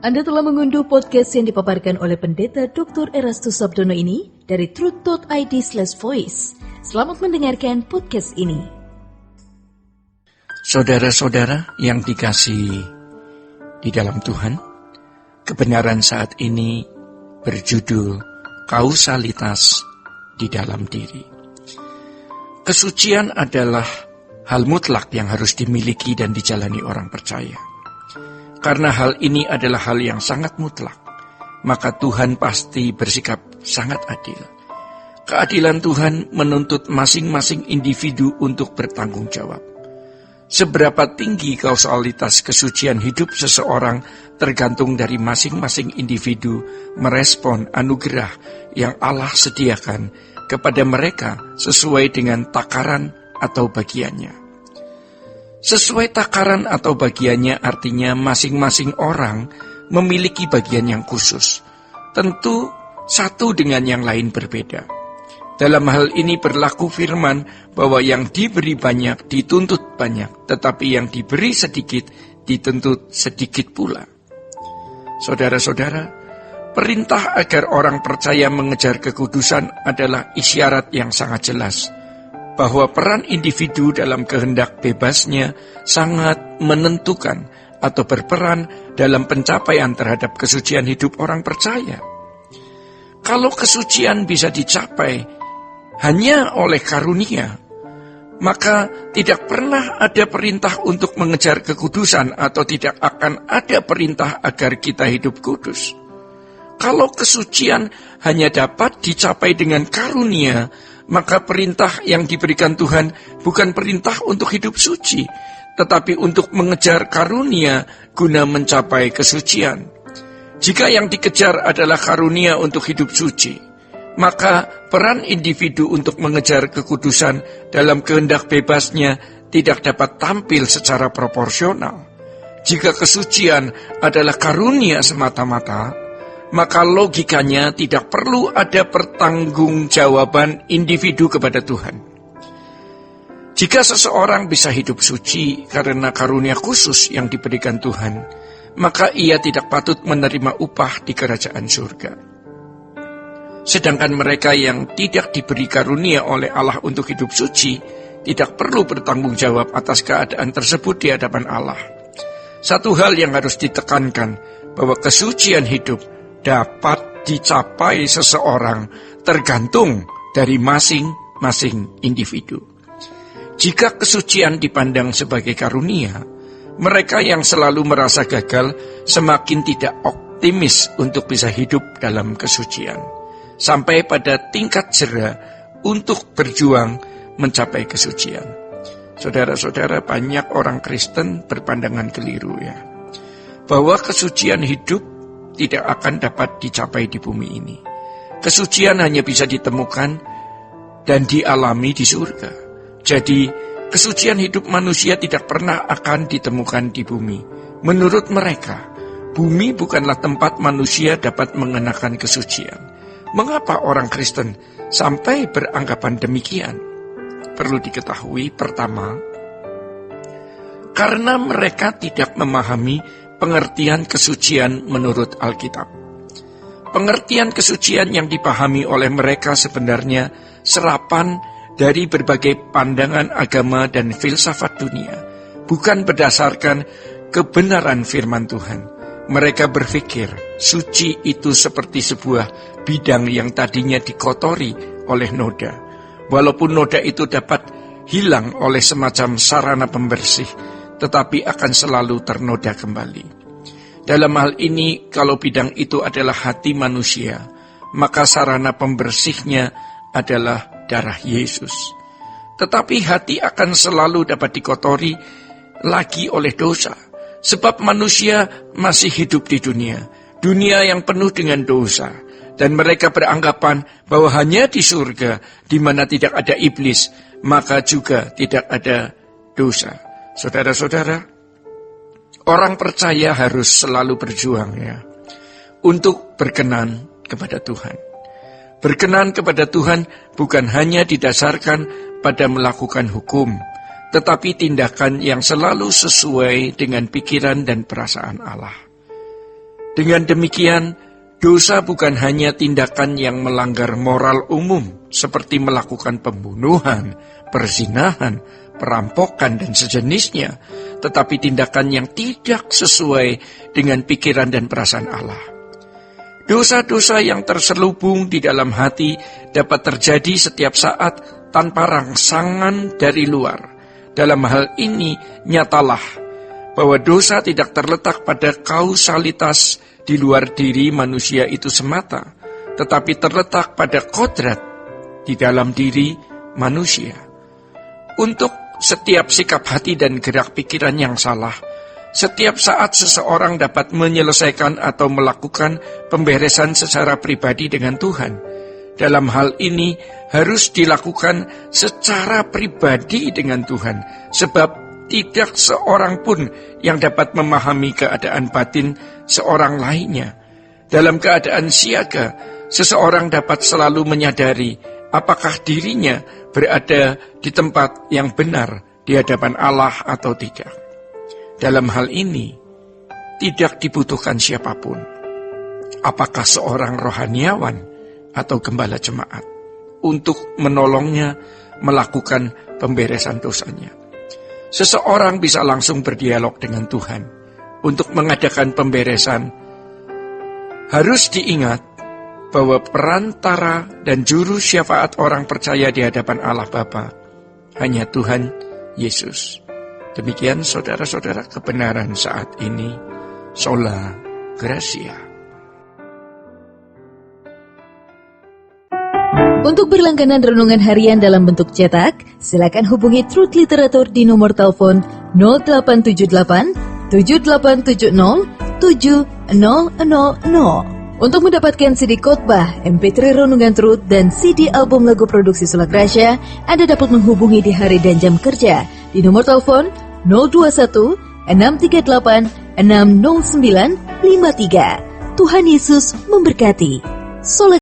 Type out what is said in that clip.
Anda telah mengunduh podcast yang dipaparkan oleh Pendeta Dr. Erastus Sabdono ini dari truth.id/voice. Selamat mendengarkan podcast ini. Saudara-saudara yang dikasihi di dalam Tuhan, kebenaran saat ini berjudul kausalitas di dalam diri. Kesucian adalah hal mutlak yang harus dimiliki dan dijalani orang percaya. Karena hal ini adalah hal yang sangat mutlak, maka Tuhan pasti bersikap sangat adil. Keadilan Tuhan menuntut masing-masing individu untuk bertanggung jawab. Seberapa tinggi kausalitas kesucian hidup seseorang tergantung dari masing-masing individu merespon anugerah yang Allah sediakan kepada mereka sesuai dengan takaran atau bagiannya. Sesuai takaran atau bagiannya artinya masing-masing orang memiliki bagian yang khusus. Tentu satu dengan yang lain berbeda. Dalam hal ini berlaku firman bahwa yang diberi banyak dituntut banyak, tetapi yang diberi sedikit dituntut sedikit pula. Saudara-saudara, perintah agar orang percaya mengejar kekudusan adalah isyarat yang sangat jelas bahwa peran individu dalam kehendak bebasnya sangat menentukan atau berperan dalam pencapaian terhadap kesucian hidup orang percaya. Kalau kesucian bisa dicapai hanya oleh karunia, maka tidak pernah ada perintah untuk mengejar kekudusan atau tidak akan ada perintah agar kita hidup kudus. Kalau kesucian hanya dapat dicapai dengan karunia, maka perintah yang diberikan Tuhan bukan perintah untuk hidup suci, tetapi untuk mengejar karunia guna mencapai kesucian. Jika yang dikejar adalah karunia untuk hidup suci, maka peran individu untuk mengejar kekudusan dalam kehendak bebasnya tidak dapat tampil secara proporsional. Jika kesucian adalah karunia semata-mata, maka logikanya tidak perlu ada pertanggungjawaban individu kepada Tuhan. Jika seseorang bisa hidup suci karena karunia khusus yang diberikan Tuhan, maka ia tidak patut menerima upah di kerajaan surga. Sedangkan mereka yang tidak diberi karunia oleh Allah untuk hidup suci, tidak perlu bertanggung jawab atas keadaan tersebut di hadapan Allah. Satu hal yang harus ditekankan, bahwa kesucian hidup dapat dicapai seseorang tergantung dari masing-masing individu. Jika kesucian dipandang sebagai karunia, mereka yang selalu merasa gagal semakin tidak optimis untuk bisa hidup dalam kesucian, sampai pada tingkat jera untuk berjuang mencapai kesucian. Saudara-saudara, banyak orang Kristen berpandangan keliru bahwa kesucian hidup tidak akan dapat dicapai di bumi ini. Kesucian hanya bisa ditemukan dan dialami di surga. Jadi, kesucian hidup manusia tidak pernah akan ditemukan di bumi. Menurut mereka, bumi bukanlah tempat manusia dapat mengenakan kesucian. Mengapa orang Kristen sampai beranggapan demikian? Perlu diketahui, pertama, karena mereka tidak memahami pengertian kesucian menurut Alkitab. Pengertian kesucian yang dipahami oleh mereka sebenarnya serapan dari berbagai pandangan agama dan filsafat dunia, bukan berdasarkan kebenaran firman Tuhan. Mereka berpikir suci itu seperti sebuah bidang yang tadinya dikotori oleh noda. Walaupun noda itu dapat hilang oleh semacam sarana pembersih, tetapi akan selalu ternoda kembali. Dalam hal ini, kalau bidang itu adalah hati manusia, maka sarana pembersihnya adalah darah Yesus. Tetapi hati akan selalu dapat dikotori lagi oleh dosa, sebab manusia masih hidup di dunia yang penuh dengan dosa, dan mereka beranggapan bahwa hanya di surga, di mana tidak ada iblis, maka juga tidak ada dosa. Saudara-saudara, orang percaya harus selalu berjuang untuk berkenan kepada Tuhan. Berkenan kepada Tuhan bukan hanya didasarkan pada melakukan hukum, tetapi tindakan yang selalu sesuai dengan pikiran dan perasaan Allah. Dengan demikian, dosa bukan hanya tindakan yang melanggar moral umum seperti melakukan pembunuhan, perzinahan, perampokan, dan sejenisnya, tetapi tindakan yang tidak sesuai dengan pikiran dan perasaan Allah. Dosa-dosa yang terselubung di dalam hati dapat terjadi setiap saat tanpa rangsangan dari luar. Dalam hal ini, nyatalah bahwa dosa tidak terletak pada kausalitas di luar diri manusia itu semata, tetapi terletak pada kodrat di dalam diri manusia. Untuk setiap sikap hati dan gerak pikiran yang salah, setiap saat seseorang dapat menyelesaikan atau melakukan pemberesan secara pribadi dengan Tuhan. Dalam hal ini harus dilakukan secara pribadi dengan Tuhan, sebab tidak seorang pun yang dapat memahami keadaan batin seorang lainnya. Dalam keadaan siaga, seseorang dapat selalu menyadari apakah dirinya berada di tempat yang benar di hadapan Allah atau tidak. Dalam hal ini, tidak dibutuhkan siapapun. Apakah seorang rohaniawan atau gembala jemaat untuk menolongnya melakukan pemberesan dosanya. Seseorang bisa langsung berdialog dengan Tuhan untuk mengadakan pemberesan. Harus diingat bahwa perantara dan juru syafaat orang percaya di hadapan Allah Bapa hanya Tuhan Yesus. Demikian saudara-saudara kebenaran saat ini. Sola Gracia. Untuk berlangganan renungan harian dalam bentuk cetak, silakan hubungi Truth Literatur di nomor telepon 0878 7870 7000. Untuk mendapatkan CD khotbah, MP3 renungan Truth, dan CD album lagu produksi Sola Gracia, Anda dapat menghubungi di hari dan jam kerja di nomor telepon 021 638 60953. Tuhan Yesus memberkati. Sola